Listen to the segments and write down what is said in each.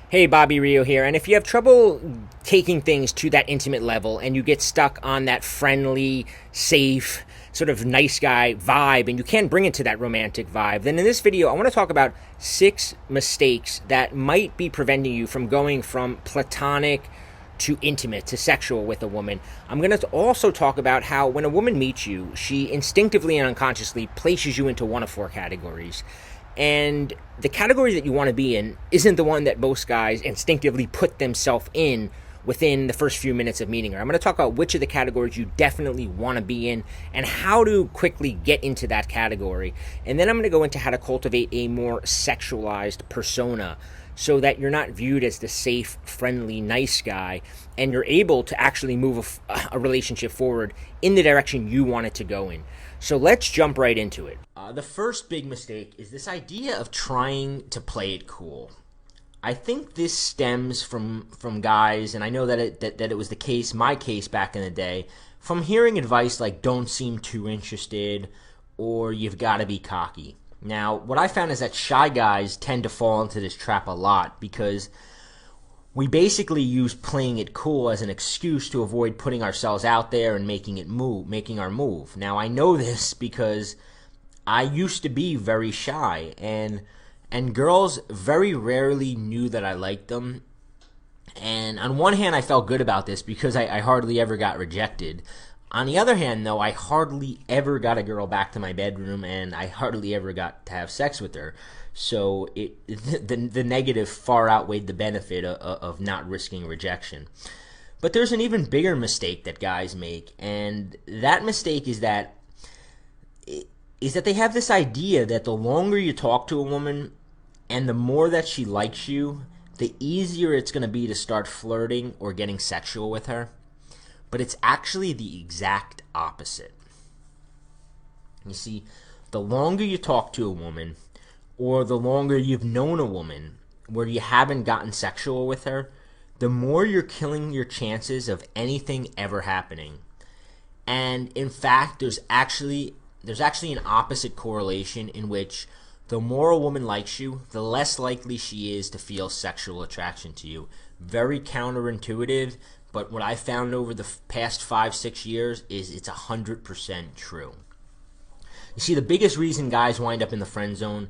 Hey, Bobby Rio here. And if you have trouble taking things to that intimate level and you get stuck on that friendly, safe, sort of nice guy vibe and you can't bring it to that romantic vibe, then in this video, I want to talk about 6 mistakes that might be preventing you from going from platonic to intimate to sexual with a woman. I'm going to also talk about how when a woman meets you, she instinctively and unconsciously places you into one of 4 categories. And the category that you want to be in isn't the one that most guys instinctively put themselves in within the first few minutes of meeting her. I'm going to talk about which of the categories you definitely want to be in and how to quickly get into that category. And then I'm going to go into how to cultivate a more sexualized persona so that you're not viewed as the safe, friendly, nice guy, and you're able to actually move a relationship forward in the direction you want it to go in. So let's jump right into it. The first big mistake is this idea of trying to play it cool. I think this stems from guys, and I know that it was the case, my case back in the day, from hearing advice like don't seem too interested or you've got to be cocky. Now, what I found is that shy guys tend to fall into this trap a lot because we basically use playing it cool as an excuse to avoid putting ourselves out there and making our move. Now, I know this because I used to be very shy, and girls very rarely knew that I liked them. And on one hand, I felt good about this because I hardly ever got rejected. On the other hand, though, I hardly ever got a girl back to my bedroom, and I hardly ever got to have sex with her. So the negative far outweighed the benefit of not risking rejection. But there's an even bigger mistake that guys make, and that mistake is that they have this idea that the longer you talk to a woman and the more that she likes you, the easier it's going to be to start flirting or getting sexual with her. But it's actually the exact opposite. You see, the longer you talk to a woman, or the longer you've known a woman where you haven't gotten sexual with her, the more you're killing your chances of anything ever happening. And in fact, there's actually an opposite correlation in which the more a woman likes you, the less likely she is to feel sexual attraction to you. Very counterintuitive, but what I found over the past 5-6 years is it's 100% true. You see, the biggest reason guys wind up in the friend zone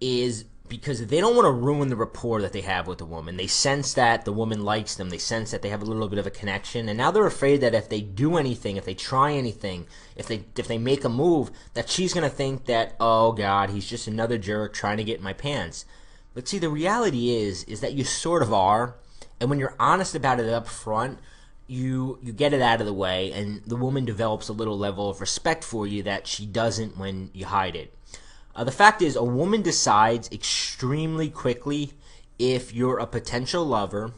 is because they don't want to ruin the rapport that they have with the woman. They sense that the woman likes them. They sense that they have a little bit of a connection. And now they're afraid that if they do anything, if they try anything, if they make a move, that she's going to think that, oh, God, he's just another jerk trying to get in my pants. But see, the reality is that you sort of are. And when you're honest about it up front, you get it out of the way, and the woman develops a little level of respect for you that she doesn't when you hide it. The fact is, a woman decides extremely quickly if you're a potential lover,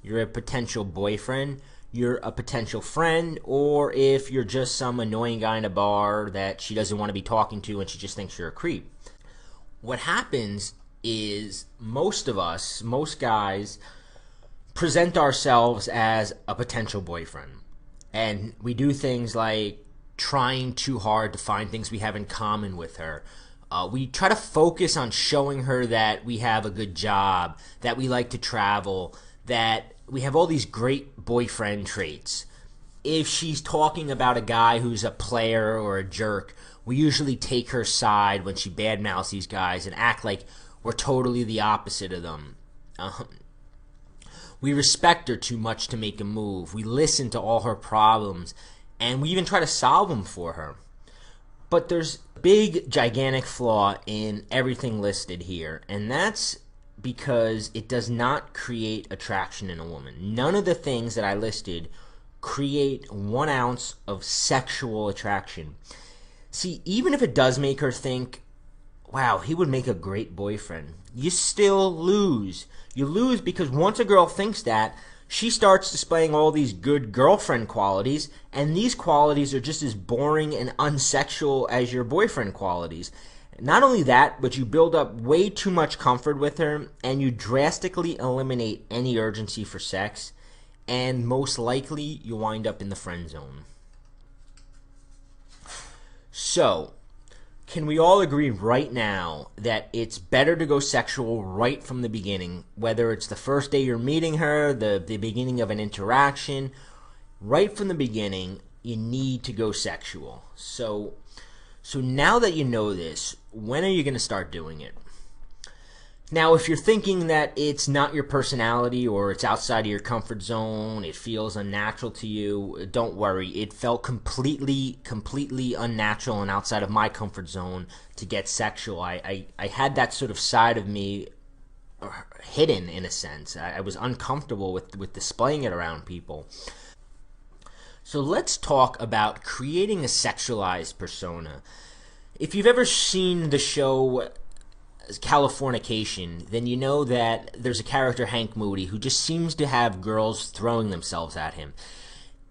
you're a potential boyfriend, you're a potential friend, or if you're just some annoying guy in a bar that she doesn't want to be talking to and she just thinks you're a creep. What happens is most guys, present ourselves as a potential boyfriend. And we do things like trying too hard to find things we have in common with her. We try to focus on showing her that we have a good job, that we like to travel, that we have all these great boyfriend traits. If she's talking about a guy who's a player or a jerk, we usually take her side when she badmouths these guys and act like we're totally the opposite of them. We respect her too much to make a move. We listen to all her problems, and we even try to solve them for her. But there's a big, gigantic flaw in everything listed here, and that's because it does not create attraction in a woman. None of the things that I listed create 1 ounce of sexual attraction. See, even if it does make her think, wow, he would make a great boyfriend, you still lose. You lose because once a girl thinks that, she starts displaying all these good girlfriend qualities, and these qualities are just as boring and unsexual as your boyfriend qualities. Not only that, but you build up way too much comfort with her, and you drastically eliminate any urgency for sex, and most likely you wind up in the friend zone. So, Can we all agree right now that it's better to go sexual right from the beginning, whether it's the first day you're meeting her, the beginning of an interaction, right from the beginning, you need to go sexual. So now that you know this, when are you going to start doing it? Now, if you're thinking that it's not your personality or it's outside of your comfort zone, it feels unnatural to you, don't worry. It felt completely unnatural and outside of my comfort zone to get sexual. I had that sort of side of me hidden, in a sense. I was uncomfortable with displaying it around people. So let's talk about creating a sexualized persona. If you've ever seen the show Californication, then you know that there's a character, Hank Moody, who just seems to have girls throwing themselves at him.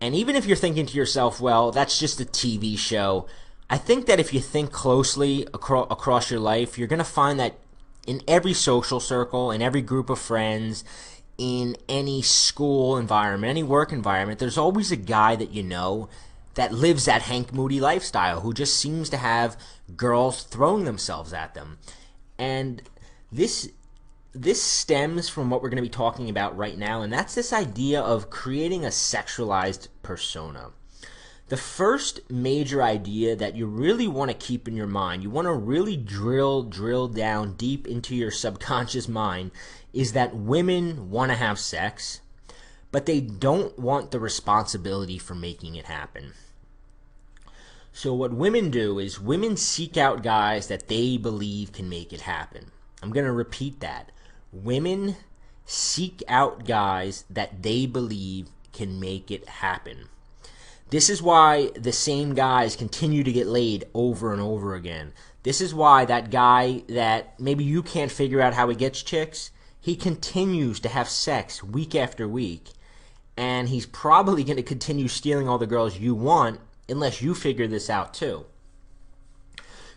And even if you're thinking to yourself, well, that's just a TV show, I think that if you think closely across your life, you're going to find that in every social circle, in every group of friends, in any school environment, any work environment, there's always a guy that you know that lives that Hank Moody lifestyle, who just seems to have girls throwing themselves at them. And this stems from what we're going to be talking about right now, and that's this idea of creating a sexualized persona. The first major idea that you really want to keep in your mind, you want to really drill down deep into your subconscious mind, is that women want to have sex, but they don't want the responsibility for making it happen. So what women do is women seek out guys that they believe can make it happen. I'm going to repeat that. Women seek out guys that they believe can make it happen. This is why the same guys continue to get laid over and over again. This is why that guy that maybe you can't figure out how he gets chicks, he continues to have sex week after week, and he's probably going to continue stealing all the girls you want unless you figure this out too.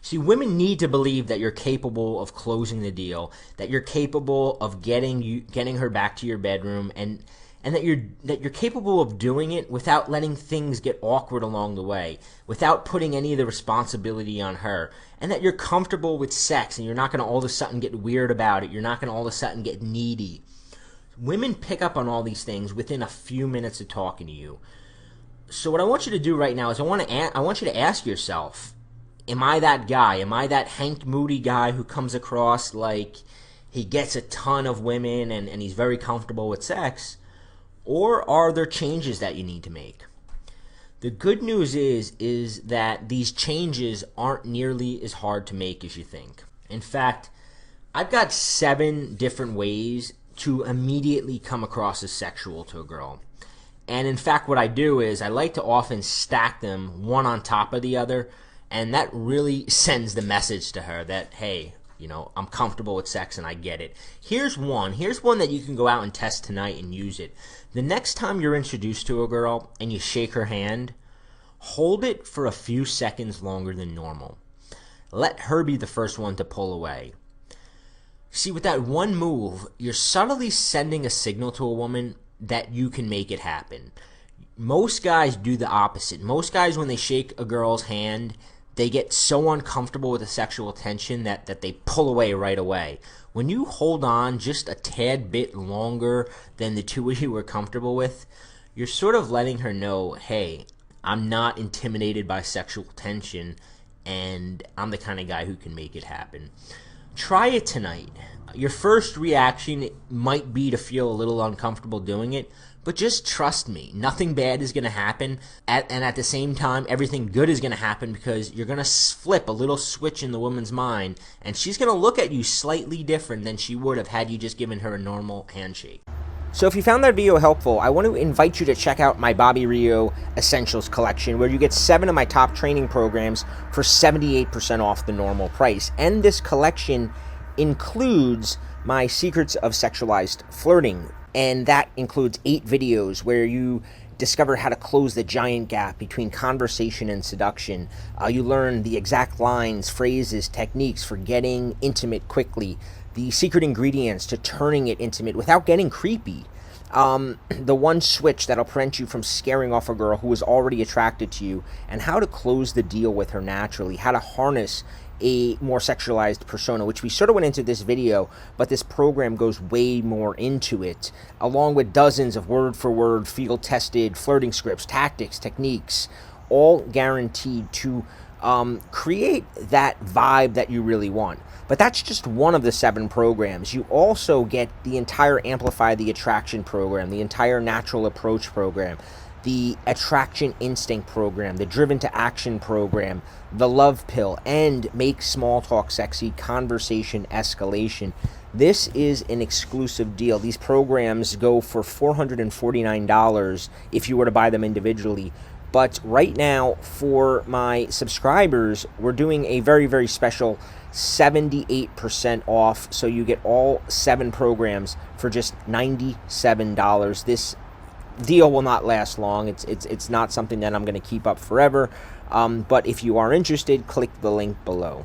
See, women need to believe that you're capable of closing the deal, that you're capable of getting her back to your bedroom, and that you're capable of doing it without letting things get awkward along the way, without putting any of the responsibility on her, and that you're comfortable with sex and you're not going to all of a sudden get weird about it. You're not going to all of a sudden get needy. Women pick up on all these things within a few minutes of talking to you. So what I want you to do right now is I want you to ask yourself, am I that guy? Am I that Hank Moody guy who comes across like he gets a ton of women and he's very comfortable with sex? Or are there changes that you need to make? The good news is that these changes aren't nearly as hard to make as you think. In fact, I've got 7 different ways to immediately come across as sexual to a girl. And in fact, what I do is I like to often stack them one on top of the other, and that really sends the message to her that, hey, I'm comfortable with sex and I get it. Here's one that you can go out and test tonight and use it. The next time you're introduced to a girl and you shake her hand, hold it for a few seconds longer than normal. Let her be the first one to pull away. See, with that one move, you're subtly sending a signal to a woman that you can make it happen. Most guys do the opposite. Most guys, when they shake a girl's hand, they get so uncomfortable with the sexual tension that they pull away right away. When you hold on just a tad bit longer than the two of you were comfortable with, you're sort of letting her know, hey, I'm not intimidated by sexual tension, and I'm the kind of guy who can make it happen. Try it tonight. Your first reaction might be to feel a little uncomfortable doing it, but just trust me, nothing bad is going to happen, and at the same time, everything good is going to happen because you're going to flip a little switch in the woman's mind, and she's going to look at you slightly different than she would have had you just given her a normal handshake. So if you found that video helpful, I want to invite you to check out my Bobby Rio Essentials collection, where you get 7 of my top training programs for 78% off the normal price. And this collection includes my Secrets of Sexualized Flirting, and that includes 8 videos where you discover how to close the giant gap between conversation and seduction. You learn the exact lines, phrases, techniques for getting intimate quickly, the secret ingredients to turning it intimate without getting creepy. the one switch that'll prevent you from scaring off a girl who is already attracted to you, and how to close the deal with her naturally, how to harness a more sexualized persona, which we sort of went into this video, but this program goes way more into it, along with dozens of word-for-word, field-tested flirting scripts, tactics, techniques, all guaranteed to create that vibe that you really want. But that's just one of the 7 programs. You also get the entire Amplify the Attraction program, the entire Natural Approach program, the Attraction Instinct program, the Driven to Action program, the Love Pill, and Make Small Talk Sexy Conversation Escalation. This is an exclusive deal. These programs go for $449 if you were to buy them individually. But right now, for my subscribers, we're doing a very, very special 78% off. So you get all 7 programs for just $97. This deal will not last long. It's not something that I'm going to keep up forever. But if you are interested, click the link below.